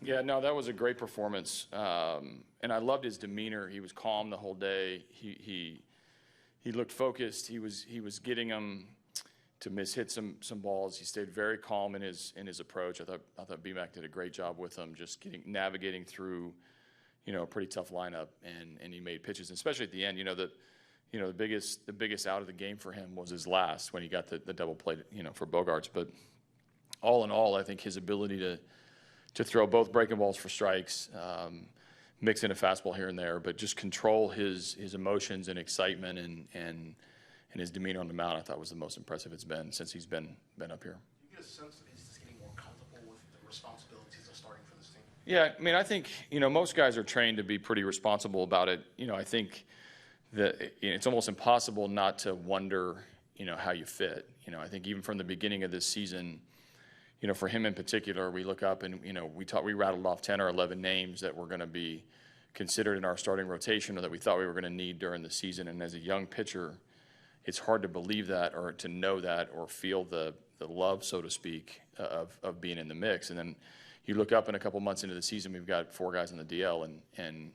Yeah, no, that was a great performance, and I loved his demeanor. He was calm the whole day. He looked focused. He was getting them to hit some balls. He stayed very calm in his approach. I thought BMAC did a great job with him, just navigating through, a pretty tough lineup, and he made pitches, and especially at the end. The biggest out of the game for him was his last when he got the double play, for Bogarts. But all in all, I think his ability to throw both breaking balls for strikes, mix in a fastball here and there, but just control his emotions and excitement and his demeanor on the mound, I thought was the most impressive it's been since he's been up here. Do you get a sense that he's just getting more comfortable with the responsibilities of starting for this team? Yeah, I mean, I think, most guys are trained to be pretty responsible about it. I think that it's almost impossible not to wonder, how you fit. I think even from the beginning of this season, for him in particular, we look up and, we rattled off 10 or 11 names that were going to be considered in our starting rotation or that we thought we were going to need during the season. And as a young pitcher, it's hard to believe that or to know that or feel the love, so to speak, of being in the mix. And then you look up and a couple months into the season, we've got 4 guys on the DL and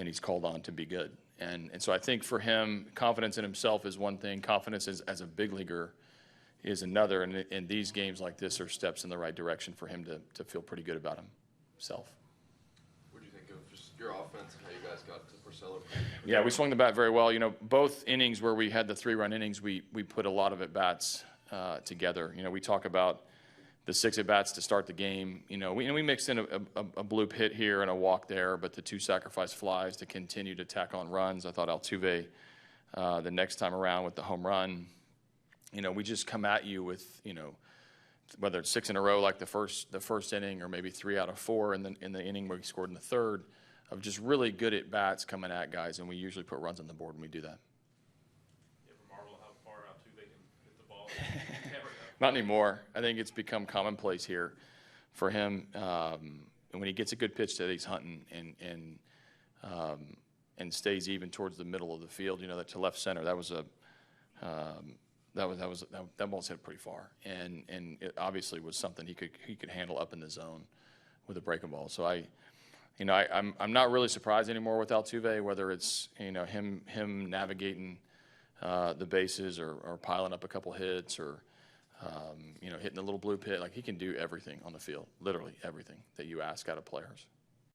he's called on to be good. And so I think for him, confidence in himself is one thing. Confidence as a big leaguer is another. And these games like this are steps in the right direction for him to feel pretty good about himself. What do you think of just your offense and how you guys got to Porcello? Yeah, we swung the bat very well. Both innings where we had the 3-run innings, we put a lot of at-bats together. We talk about the 6 at-bats to start the game. We mixed in a bloop hit here and a walk there, but the 2 sacrifice flies to continue to tack on runs. I thought Altuve, the next time around with the home run, we just come at you with, whether it's 6 in a row like the first inning or maybe 3 out of 4 in the inning where we scored in the third, of just really good at-bats coming at guys, and we usually put runs on the board when we do that. You ever marvel how far Altuve can hit the ball? Not anymore. I think it's become commonplace here for him. And when he gets a good pitch that he's hunting and stays even towards the middle of the field, that to left center, that ball's hit pretty far, and it obviously was something he could handle up in the zone with a breaking ball. So I'm not really surprised anymore with Altuve, whether it's him navigating the bases or piling up a couple hits or hitting a little blue pit. Like, he can do everything on the field, literally everything that you ask out of players.